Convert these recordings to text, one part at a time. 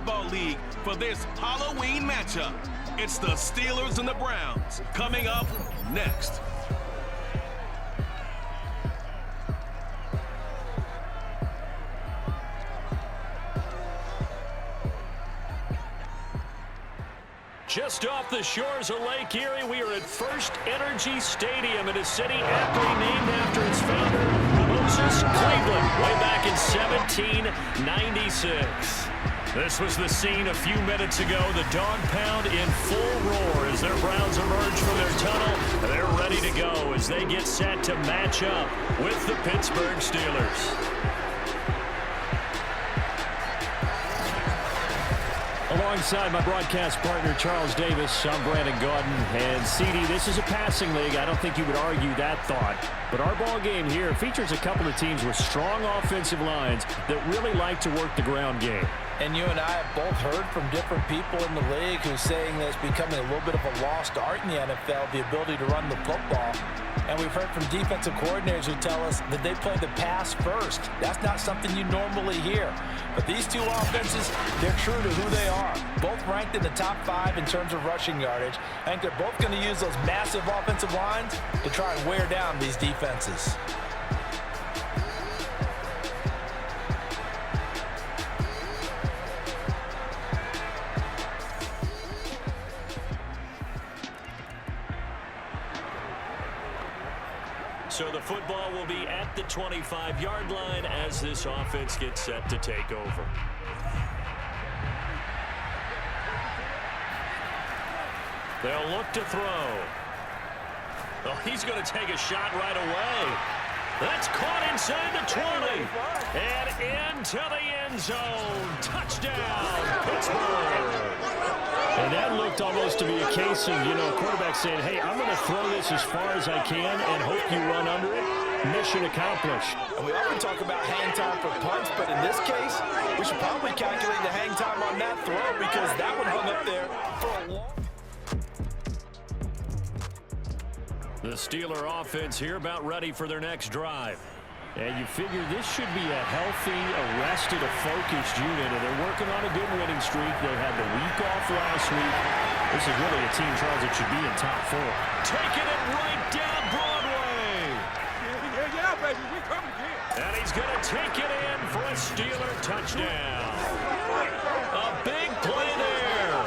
Football League for this Halloween matchup. It's the Steelers and the Browns coming up next. Just off the shores of Lake Erie, we are at First Energy Stadium in a city aptly named after its founder, Moses Cleveland, way back in 1796. This was the scene a few minutes ago. The dog pound in full roar as their Browns emerge from their tunnel. They're ready to go as they get set to match up with the Pittsburgh Steelers. Alongside my broadcast partner, Charles Davis, I'm Brandon Gaudin. And, CD, this is a passing league. I don't think you would argue that thought. But our ball game here features a couple of teams with strong offensive lines that really like to work the ground game. And you and I have both heard from different people in the league who's saying that it's becoming a little bit of a lost art in the NFL, the ability to run the football. And we've heard from defensive coordinators who tell us that they play the pass first. That's not something you normally hear. But these two offenses, they're true to who they are. Both ranked in the top 5 in terms of rushing yardage. I think they're both going to use those massive offensive lines to try and wear down these defenses. So the football will be at the 25-yard line as this offense gets set to take over. They'll look to throw. Oh, he's going to take a shot right away. That's caught inside the 20. And into the end zone. Touchdown, Pittsburgh. And that looked almost to be a case of, quarterback saying, hey, I'm going to throw this as far as I can and hope you run under it. Mission accomplished. And we often talk about hang time for punts, but in this case, we should probably calculate the hang time on that throw because that one hung up there for a long. The Steeler offense here about ready for their next drive. And you figure this should be a healthy, arrested, a focused unit. And they're working on a good winning streak. They had the week off last week. This is really a team, Charles, that should be in top 4. Taking it right down Broadway. Yeah, baby, we coming again. And he's going to take it in for a Steeler touchdown. A big play there.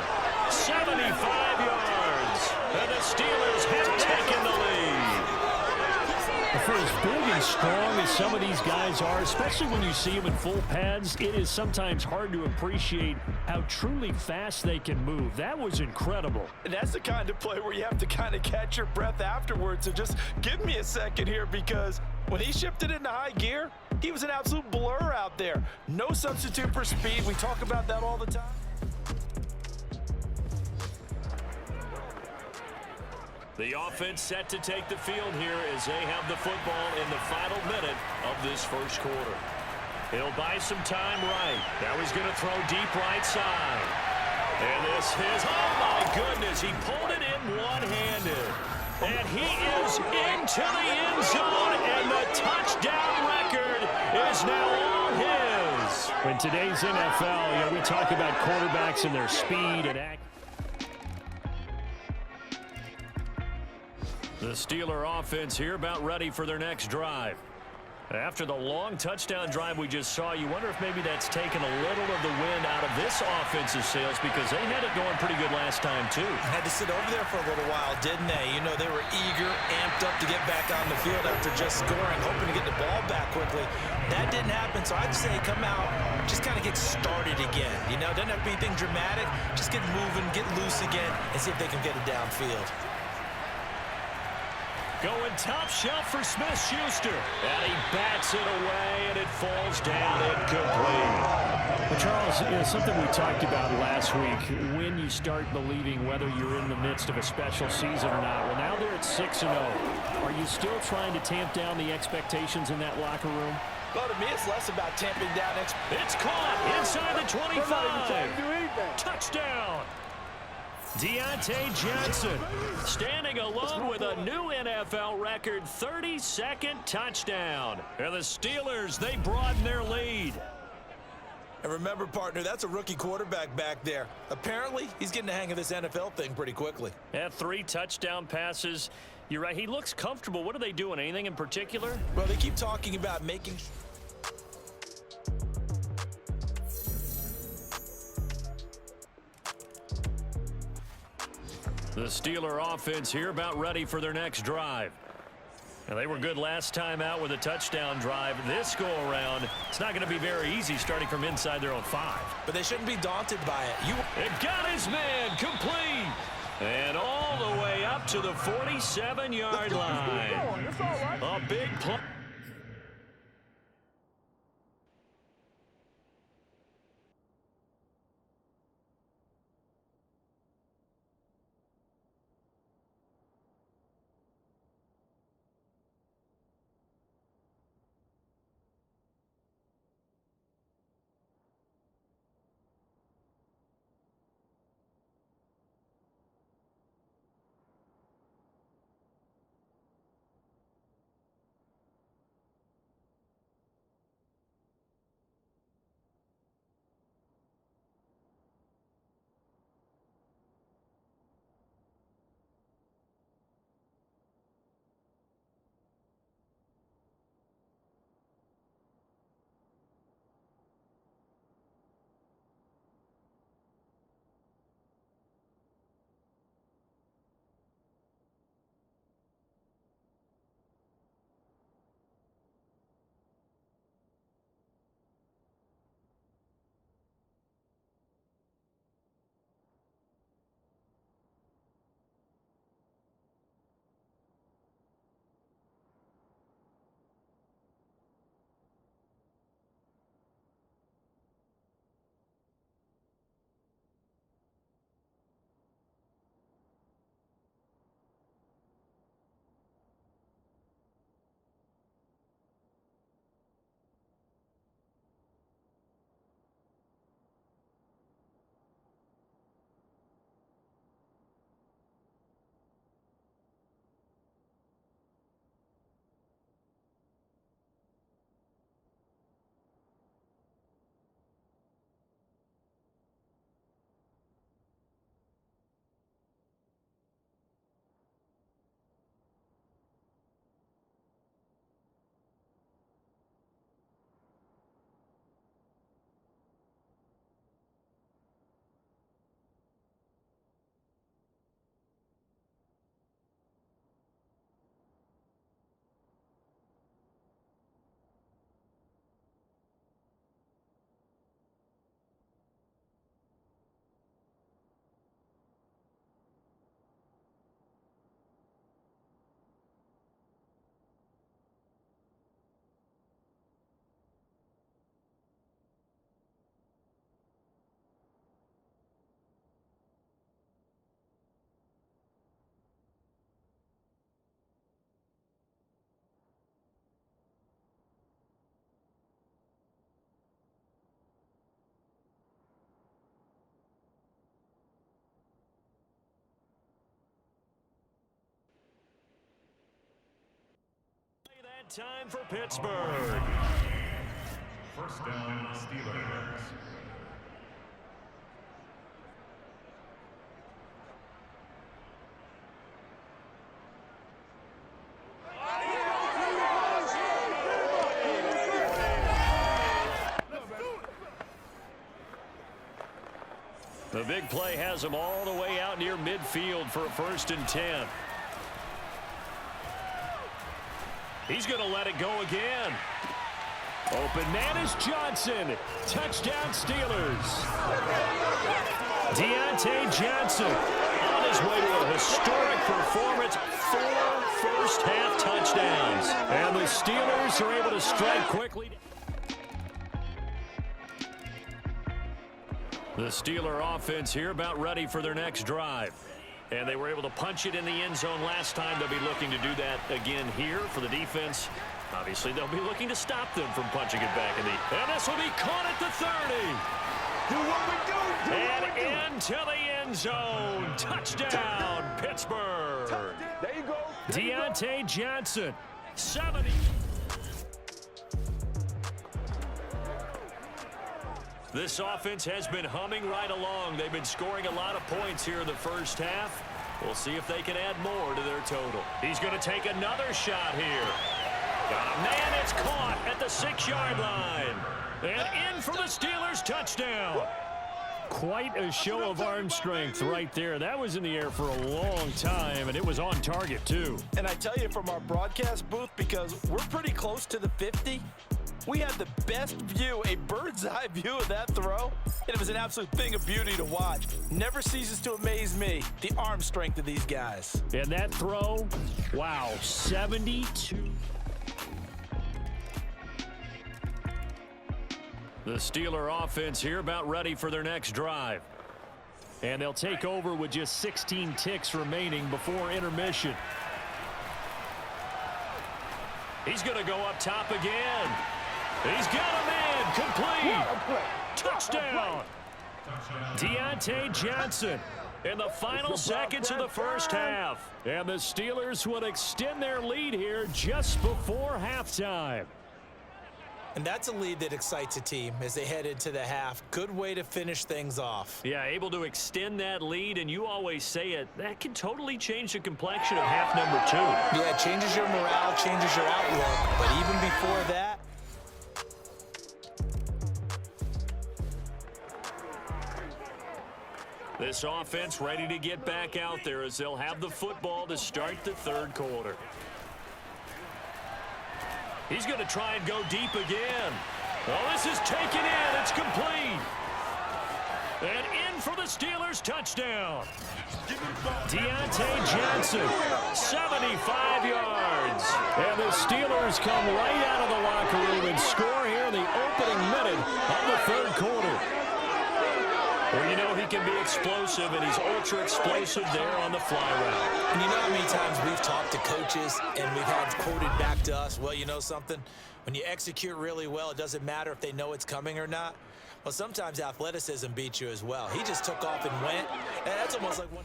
75 yards. And the Steelers have taken the lead. For as big and strong as some of these guys are, especially when you see them in full pads, it is sometimes hard to appreciate how truly fast they can move. That was incredible. And that's the kind of play where you have to kind of catch your breath afterwards. So just give me a second here because when he shifted into high gear, he was an absolute blur out there. No substitute for speed. We talk about that all the time. The offense set to take the field here as they have the football in the final minute of this first quarter. He'll buy some time right. Now he's going to throw deep right side. And this is, oh my goodness, he pulled it in one-handed. And he is into the end zone, and the touchdown record is now all his. In today's NFL, we talk about quarterbacks and their speed and accuracy. The Steeler offense here about ready for their next drive. After the long touchdown drive we just saw, you wonder if maybe that's taken a little of the wind out of this offensive sails because they had it going pretty good last time too. Had to sit over there for a little while, didn't they? They were eager, amped up to get back on the field after just scoring, hoping to get the ball back quickly. That didn't happen, so I'd say come out, just kind of get started again. Doesn't have to be anything dramatic. Just get moving, get loose again, and see if they can get it downfield. Going top shelf for Smith-Schuster. And he bats it away, and it falls down incomplete. Well, Charles, something we talked about last week, when you start believing whether you're in the midst of a special season or not. Well, now they're at 6-0. Are you still trying to tamp down the expectations in that locker room? Well, to me, it's less about tamping down. It's caught inside the 25. Touchdown. Deontay Johnson standing alone with a new NFL record 32nd touchdown. And the Steelers, they broaden their lead. And remember, partner, that's a rookie quarterback back there. Apparently, he's getting the hang of this NFL thing pretty quickly. Yeah, 3 touchdown passes. You're right. He looks comfortable. What are they doing? Anything in particular? Well, they keep talking about making... The Steeler offense here about ready for their next drive. And they were good last time out with a touchdown drive. This go-around, it's not going to be very easy starting from inside their own 5. But they shouldn't be daunted by it. It got his man complete. And all the way up to the 47-yard line. A big play. Time for Pittsburgh. First down, Steelers. The big play has them all the way out near midfield for a 1st and 10. He's going to let it go again. Open man is Johnson. Touchdown Steelers. Deontay Johnson on his way to a historic performance. 4 first-half touchdowns. And the Steelers are able to strike quickly. The Steeler offense here about ready for their next drive. And they were able to punch it in the end zone last time. They'll be looking to do that again here for the defense. Obviously, they'll be looking to stop them from punching it back in the... And this will be caught at the 30. Do what we do. And into the end zone. Touchdown, Pittsburgh. There you go. Deontay Johnson, 70. This offense has been humming right along. They've been scoring a lot of points here in the first half. We'll see if they can add more to their total. He's going to take another shot here. Got a man, it's caught at the 6-yard line. And in for the Steelers touchdown. Quite a show of arm strength right there. That was in the air for a long time, and it was on target, too. And I tell you from our broadcast booth, because we're pretty close to the 50, we had the best view, a bird's-eye view of that throw. And it was an absolute thing of beauty to watch. Never ceases to amaze me, the arm strength of these guys. And that throw, wow, 72. The Steeler offense here about ready for their next drive. And they'll take over with just 16 ticks remaining before intermission. He's going to go up top again. He's got a man, complete. Touchdown. Deontay Johnson in the final seconds of the first half. And the Steelers will extend their lead here just before halftime. And that's a lead that excites a team as they head into the half. Good way to finish things off. Yeah, able to extend that lead, and you always say it, that can totally change the complexion of half number 2. Yeah, it changes your morale, changes your outlook. But even before that, this offense ready to get back out there as they'll have the football to start the third quarter. He's going to try and go deep again. Well, this is taken in. It's complete. And in for the Steelers touchdown. Deontay Johnson, 75 yards. And the Steelers come right out of the locker room and score here in the opening minute of the third quarter. Well, you know he can be explosive, and he's ultra-explosive there on the fly route. and you know how many times we've talked to coaches and we've had quoted back to us, well, you know something? When you execute really well, it doesn't matter if they know it's coming or not. Well, sometimes athleticism beats you as well. He just took off and went, and that's almost like one.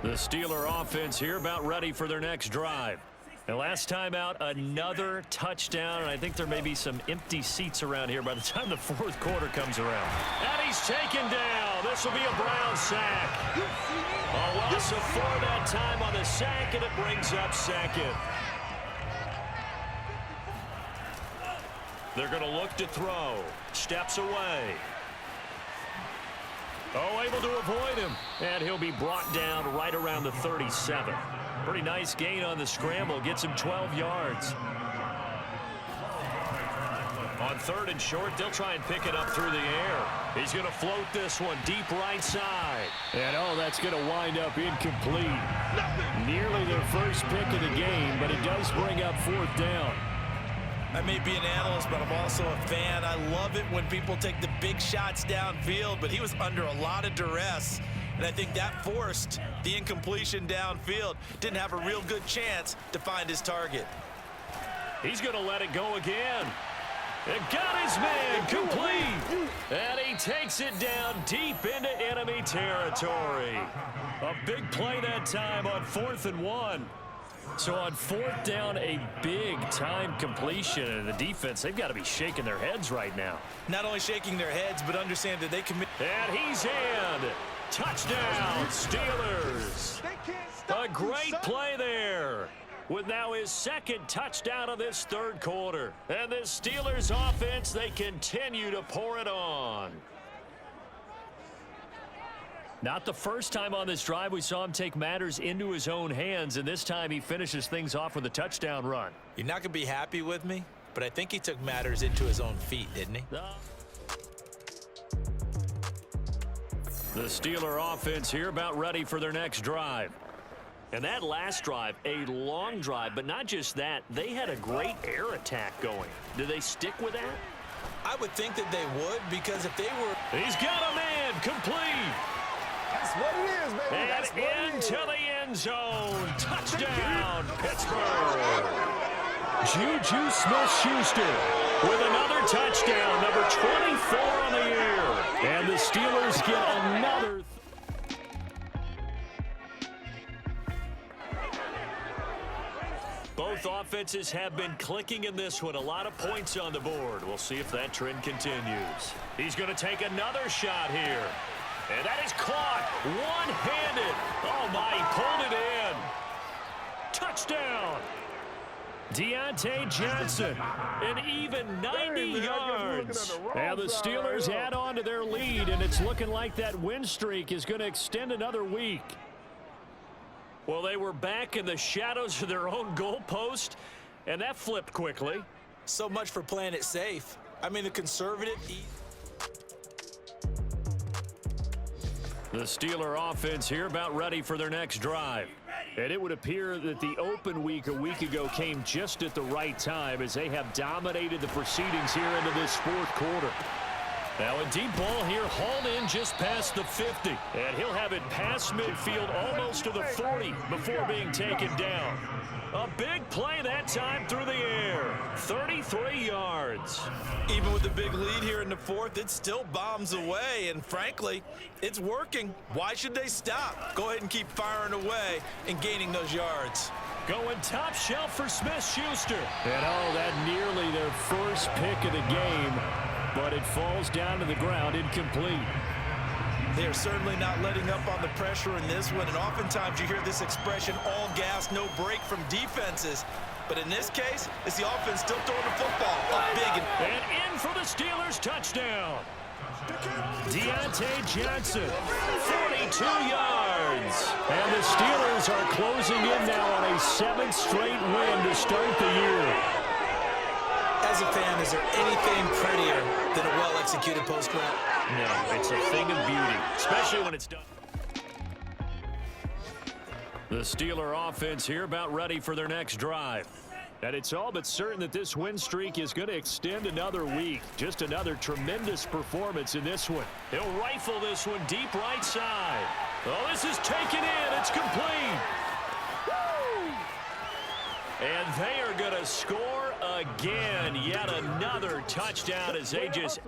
The Steeler offense here about ready for their next drive. And last time out, another touchdown, and I think there may be some empty seats around here by the time the fourth quarter comes around. And he's taken down. This will be a Brown sack. A loss of 4 that time on the sack, and it brings up second. They're going to look to throw. Steps away. Oh, able to avoid him. And he'll be brought down right around the 37. Pretty nice gain on the scramble. Gets him 12 yards. On 3rd and short, they'll try and pick it up through the air. He's going to float this one deep right side. And, oh, that's going to wind up incomplete. Nearly their first pick of the game, but it does bring up 4th down. I may be an analyst, but I'm also a fan. I love it when people take the big shots downfield, but he was under a lot of duress. And I think that forced the incompletion downfield. Didn't have a real good chance to find his target. He's going to let it go again. And got his man complete. And he takes it down deep into enemy territory. A big play that time on 4th and 1. So on 4th down, a big-time completion. And the defense, they've got to be shaking their heads right now. Not only shaking their heads, but understand that they commit. And he's in. Touchdown, Steelers. A great play there. With now his 2nd touchdown of this 3rd quarter. And this Steelers offense, they continue to pour it on. Not the first time on this drive we saw him take matters into his own hands, and this time he finishes things off with a touchdown run. You're not going to be happy with me, but I think he took matters into his own feet, didn't he? The Steeler offense here about ready for their next drive. And that last drive, a long drive, but not just that, they had a great air attack going. Do they stick with that? I would think that they would, because if they were... He's got a man complete. That's what it is, baby. And That's what it is. into the end zone. Touchdown, Pittsburgh. Juju Smith-Schuster With another touchdown, number 24 on the year. and the Steelers get another. Both Both offenses have been clicking in this one. A lot of points on the board. We'll see if that trend continues. He's going to take another shot here. And that is caught one-handed. Oh, my, he pulled it in. Touchdown. Deontay Johnson, an even 90 yards. And the Steelers add on to their lead, and it's looking like that win streak is going to extend another week. Well, they were back in the shadows of their own goalpost, and that flipped quickly. So much for playing it safe. I mean, the conservative... The Steeler offense here about ready for their next drive. And it would appear that the open week a week ago came just at the right time as they have dominated the proceedings here into this fourth quarter. Now a deep ball here, hauled in just past the 50. And he'll have it past midfield almost to the 40 before being taken down. A big play that time through the air. 33 yards. Even with the big lead here in the fourth, it still bombs away. And frankly, it's working. Why should they stop? Go ahead and keep firing away and gaining those yards. Going top shelf for Smith-Schuster. And oh, that nearly their first pick of the game, but it falls down to the ground incomplete. They are certainly not letting up on the pressure in this one, and oftentimes you hear this expression, all gas, no break from defenses. But in this case, it's the offense still throwing the football up big. And in for the Steelers, touchdown. Deontay Johnson, 42 yards. And the Steelers are closing in now on a 7th straight win to start the year. As a fan, is there anything prettier than a well-executed post-route? No, it's a thing of beauty, especially when it's done. The Steeler offense here about ready for their next drive. And it's all but certain that this win streak is going to extend another week. Just another tremendous performance in this one. He'll rifle this one deep right side. Oh, this is taken in. It's complete. And they are going to score again. Yet another touchdown as they just...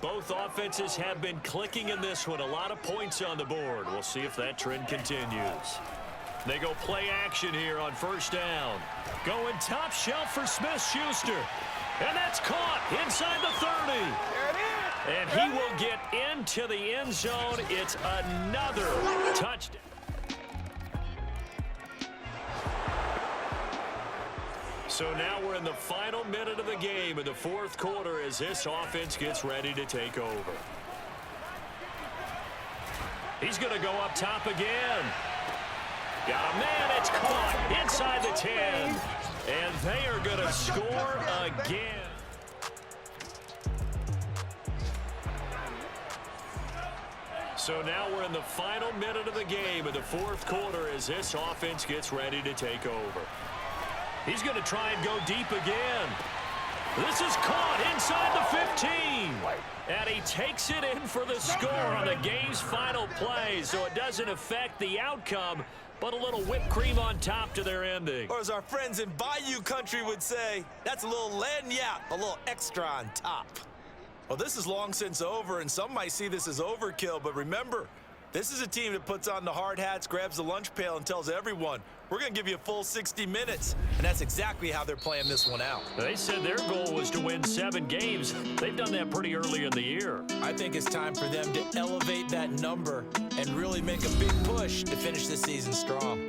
Both offenses have been clicking in this one. A lot of points on the board. We'll see if that trend continues. They go play action here on first down. Going top shelf for Smith-Schuster. And that's caught inside the 30. And he will get into the end zone. It's another touchdown. So now we're in the final minute of the game in the fourth quarter as this offense gets ready to take over. He's going to go up top again. Got a man. It's caught inside the 10. And they are going to score again. So now we're in the final minute of the game in the fourth quarter as this offense gets ready to take over. He's going to try and go deep again. This is caught inside the 15. And he takes it in for the score on the game's final play, so it doesn't affect the outcome, but a little whipped cream on top to their ending. Or as our friends in Bayou country would say, that's a little lagniappe, a little extra on top. Well, this is long since over, and some might see this as overkill, but remember, this is a team that puts on the hard hats, grabs the lunch pail, and tells everyone, we're going to give you a full 60 minutes. And that's exactly how they're playing this one out. They said their goal was to win 7 games. They've done that pretty early in the year. I think it's time for them to elevate that number and really make a big push to finish this season strong.